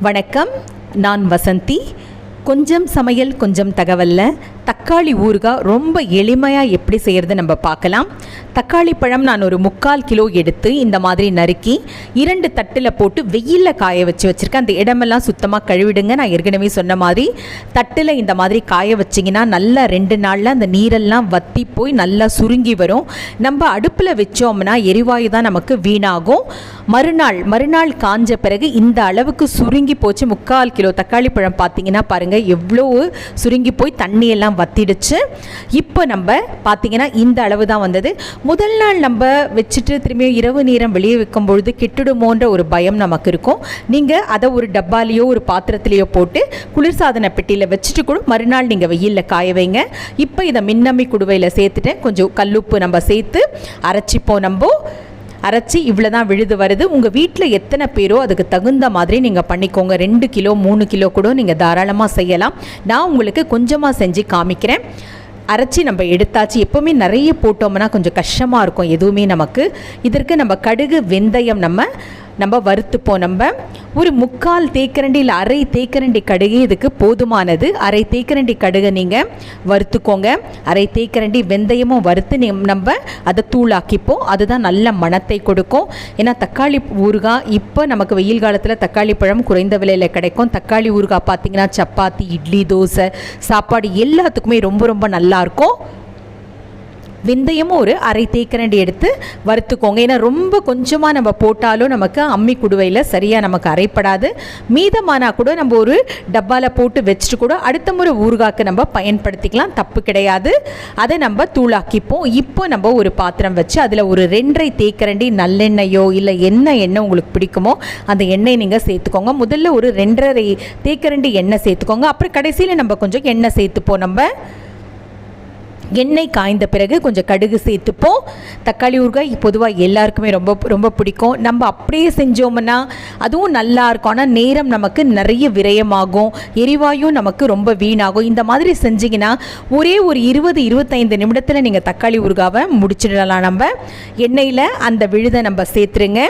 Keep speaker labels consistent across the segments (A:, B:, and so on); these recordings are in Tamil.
A: வணக்கம். நான் வசந்தி. கொஞ்சம் சமையல் கொஞ்சம் தகவல்ல தக்காளி ஊறுகாய் ரொம்ப எளிமையாக எப்படி செய்கிறது நம்ம பார்க்கலாம். தக்காளி பழம் நான் ஒரு 3/4 கிலோ எடுத்து இந்த மாதிரி நறுக்கி 2 தட்டில் போட்டு வெயிலில் காய வச்சுருக்கேன். அந்த இடமெல்லாம் சுத்தமாக கழுவிடுங்க. நான் ஏற்கனவே சொன்ன மாதிரி தட்டில் இந்த மாதிரி காய வச்சிங்கன்னா நல்லா 2 நாளில் அந்த நீரெல்லாம் வற்றி போய் நல்லா சுருங்கி வரும். நம்ம அடுப்பில் வச்சோம்னா எரிவாயு தான் நமக்கு வீணாகும். மறுநாள் காஞ்ச பிறகு இந்த அளவுக்கு சுருங்கி போச்சு. 3/4 கிலோ தக்காளி பழம் பார்த்தீங்கன்னா பாருங்கள் எவ்வளோ சுருங்கி போய் தண்ணியெல்லாம் வத்திடுச்சு. இப்போ நம்ம பார்த்தீங்கன்னா இந்த அளவு தான் வந்தது. முதல் நாள் நம்ம வச்சுட்டு திரும்பியும் இரவு நேரம் வெளியே வைக்கும் பொழுது கெட்டுடுமோன்ற ஒரு பயம் நமக்கு இருக்கும். நீங்கள் அதை ஒரு டப்பாலேயோ ஒரு பாத்திரத்திலேயோ போட்டு குளிர்சாதன பெட்டியில் வச்சுட்டு கூட மறுநாள் நீங்கள் வெயிலில் காய வைங்க. இப்போ இதை மின்னம்மி குடுவையில் சேர்த்துட்டேன். கொஞ்சம் கல்லுப்பு நம்ம சேர்த்து அரைச்சி இவ்வளோ தான் விழுது வருது. உங்கள் வீட்டில் எத்தனை பேரோ அதுக்கு தகுந்த மாதிரி நீங்கள் பண்ணிக்கோங்க. 2 கிலோ 3 கிலோ கூட நீங்கள் தாராளமாக செய்யலாம். நான் உங்களுக்கு கொஞ்சமாக செஞ்சு காமிக்கிறேன். அரைச்சி நம்ம எடுத்தாச்சு. எப்போவுமே நிறைய போட்டோம்னா கொஞ்சம் கஷ்டமாக இருக்கும் எதுவுமே நமக்கு. இதற்கு நம்ம கடுகு வெந்தயம் நம்ம வறுத்துப்போம். நம்ம ஒரு 3/4 தேக்கரண்டி இல்லை 1/2 தேக்கரண்டி கடுகு இதுக்கு போதுமானது. 1/2 தேக்கரண்டி கடுகை நீங்கள் வறுத்துக்கோங்க. 1/2 தேக்கரண்டி வெந்தயமும் வறுத்து நம்ம அதை தூளாக்கிப்போம். அதுதான் நல்ல மணத்தை கொடுக்கும். ஏன்னா தக்காளி ஊறுகாய் இப்போ நமக்கு வெயில் காலத்தில் தக்காளி பழம் குறைந்த விலையில் கிடைக்கும். தக்காளி ஊறுகாய் பார்த்திங்கன்னா சப்பாத்தி, இட்லி, தோசை, சாப்பாடு எல்லாத்துக்குமே ரொம்ப ரொம்ப நல்லாயிருக்கும். வெந்தயமும் ஒரு 1/2 தேக்கரண்டி எடுத்து வறுத்துக்கோங்க. ஏன்னா ரொம்ப கொஞ்சமாக நம்ம போட்டாலும் நமக்கு அம்மி குடுவையில் சரியாக நமக்கு அரைப்படாது. மீதமானா கூட நம்ம ஒரு டப்பாவில் போட்டு வச்சுட்டு கூட அடுத்த முறை ஊறுகாய்க்கு நம்ம பயன்படுத்திக்கலாம், தப்பு கிடையாது. அதை நம்ம தூளாக்கிப்போம். இப்போ நம்ம ஒரு பாத்திரம் வச்சு அதில் ஒரு 2.5 தேக்கரண்டி நல்லெண்ணெயோ இல்லை என்ன எண்ணெய் உங்களுக்கு பிடிக்குமோ அந்த எண்ணெய் நீங்கள் சேர்த்துக்கோங்க. முதல்ல ஒரு 2.5 தேக்கரண்டி எண்ணெய் சேர்த்துக்கோங்க. அப்புறம் கடைசியில் நம்ம கொஞ்சம் எண்ணெய் சேர்த்துப்போம். நம்ம எண்ணெய் காய்ந்த பிறகு கொஞ்சம் கடுகு சேர்த்துப்போம். தக்காளி ஊறுகாய் பொதுவாக எல்லாருக்குமே ரொம்ப ரொம்ப பிடிக்கும். நம்ம அப்படியே செஞ்சோம்னா அதுவும் நல்லா இருக்கும். ஆனால் நேரம் நமக்கு நிறைய விரயமாகும், எரிவாயும் நமக்கு ரொம்ப வீணாகும். இந்த மாதிரி செஞ்சிங்கன்னா ஒரே ஒரு 20-25 நிமிடத்தில் நீங்கள் தக்காளி ஊறுகாவை முடிச்சிடலாம். நம்ம எண்ணெயில் அந்த விழுதை நம்ம சேர்த்துருங்க.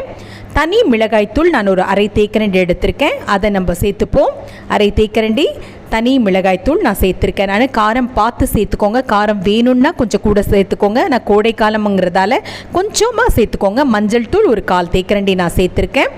A: தனி மிளகாய்த்தூள் நான் ஒரு 1/2 தேக்கரண்டி எடுத்திருக்கேன். அதை நம்ம சேர்த்துப்போம். 1/2 தேக்கரண்டி தனி மிளகாய்த்தூள் நான் சேர்த்துருக்கேன். நான் காரம் பார்த்து சேர்த்துக்கோங்க. காரம் வேணும்னா கொஞ்சம் கூட சேர்த்துக்கோங்க. நான் கோடை காலம்ங்கிறதால கொஞ்சமாக சேர்த்துக்கோங்க. மஞ்சள் தூள் ஒரு 1/4 தேக்கரண்டி நான் சேர்த்துருக்கேன்.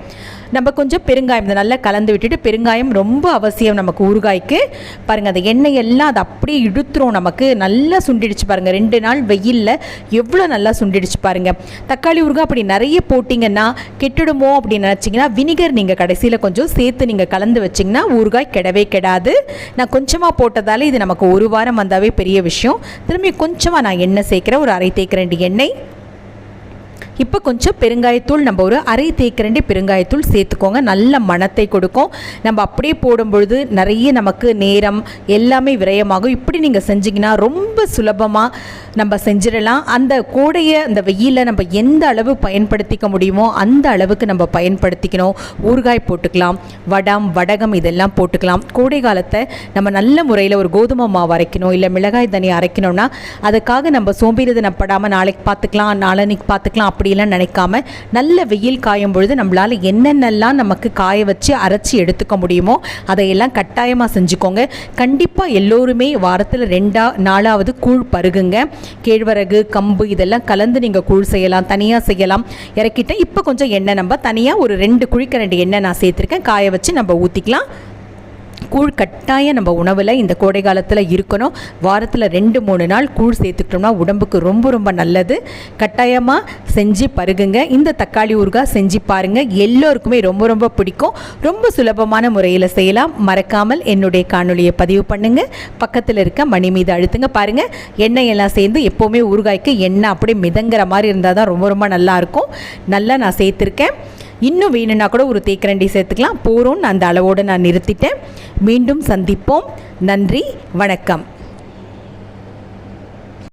A: நம்ம கொஞ்சம் பெருங்காயம் நல்லா கலந்து விட்டுட்டு, பெருங்காயம் ரொம்ப அவசியம் நமக்கு ஊறுகாய்க்கு. பாருங்கள் அந்த எண்ணெய் எல்லாம் அது அப்படியே இழுத்துரும். நமக்கு நல்லா சுண்டிடுச்சு பாருங்கள். 2 நாள் வெயிலில் எவ்வளோ நல்லா சுண்டிடுச்சு பாருங்கள். தக்காளி ஊறுகாய் அப்படி நிறைய போட்டிங்கன்னா கெட்டுடுமோ அப்படின்னு நினச்சிங்கன்னா வினிகர் நீங்கள் கடைசியில் கொஞ்சம் சேர்த்து நீங்கள் கலந்து வச்சிங்கன்னா ஊறுகாய் கெடவே கெடாது. நான் கொஞ்சமாக போட்டதால் இது நமக்கு 1 வாரம் வந்தாவே பெரிய விஷயம். திரும்பி கொஞ்சமாக நான் எண்ணெய் சேர்க்குறேன், ஒரு 1/2 தேக்கரண்டி எண்ணெய். இப்போ கொஞ்சம் பெருங்காயத்தூள் நம்ம ஒரு 1/2 தேக்கரண்டி பெருங்காயத்தூள் சேர்த்துக்கோங்க. நல்ல மணத்தை கொடுக்கும். நம்ம அப்படியே போடும்பொழுது நிறைய நமக்கு நேரம் எல்லாமே விரயமாகும். இப்படி நீங்கள் செஞ்சிங்கன்னா ரொம்ப சுலபமாக நம்ம செஞ்சிடலாம். அந்த கோடையை அந்த வெயிலில் நம்ம எந்த அளவு பயன்படுத்திக்க முடியுமோ அந்த அளவுக்கு நம்ம பயன்படுத்திக்கணும். ஊறுகாய் போட்டுக்கலாம், வடகம் இதெல்லாம் போட்டுக்கலாம். கோடை காலத்தை நம்ம நல்ல முறையில் ஒரு கோதுமை மாவு அரைக்கணும் இல்லை மிளகாய் தனி அரைக்கணும்னா அதுக்காக நம்ம சோம்பேறித்தனப்படாமல் நாளைக்கு பார்த்துக்கலாம், நாளன்னைக்கு பார்த்துக்கலாம் அப்படிலாம் நினைக்காம நல்ல வெயில் காயும் பொழுது நம்மளால் என்னென்னலாம் நமக்கு காய வச்சு அரைச்சி எடுத்துக்க முடியுமோ அதையெல்லாம் கட்டாயமாக செஞ்சுக்கோங்க. கண்டிப்பாக எல்லோருமே வாரத்தில் 2-4 கூழ் பருகுங்க. கேழ்வரகு, கம்பு இதெல்லாம் கலந்து நீங்கள் கூழ் செய்யலாம், தனியாக செய்யலாம். இறக்கிட்டேன். இப்போ கொஞ்சம் எண்ணெய் நம்ம தனியாக ஒரு 2 குழிக்கரண்டி எண்ணெய் நான் சேர்த்துருக்கேன். காய வச்சு நம்ம ஊற்றிக்கலாம். கூழ் கட்டாயம் நம்ம உணவில் இந்த கோடை காலத்தில் இருக்கணும். வாரத்தில் 2-3 நாள் கூழ் சேர்த்துக்கிட்டோம்னா உடம்புக்கு ரொம்ப ரொம்ப நல்லது. கட்டாயமாக செஞ்சு பருகுங்க. இந்த தக்காளி ஊறுகாய் செஞ்சு பாருங்கள். எல்லோருக்குமே ரொம்ப ரொம்ப பிடிக்கும். ரொம்ப சுலபமான முறையில் செய்யலாம். மறக்காமல் என்னுடைய காணொலியை பதிவு பண்ணுங்கள். பக்கத்தில் இருக்க மணி மீது அழுத்துங்க. பாருங்கள் எண்ணெய் எல்லாம் சேர்ந்து எப்போவுமே ஊறுகாய்க்கு எண்ணெய் அப்படியே மிதங்கிற மாதிரி இருந்தால் தான் ரொம்ப ரொம்ப நல்லாயிருக்கும். நல்லா நான் சேர்த்துருக்கேன். இன்னும் வேணும்னா கூட ஒரு தேக்கரண்டி சேர்த்துக்கலாம். போகிறோன்னு அந்த அளவோடு நான் நிறுத்திட்டேன். மீண்டும் சந்திப்போம். நன்றி, வணக்கம்.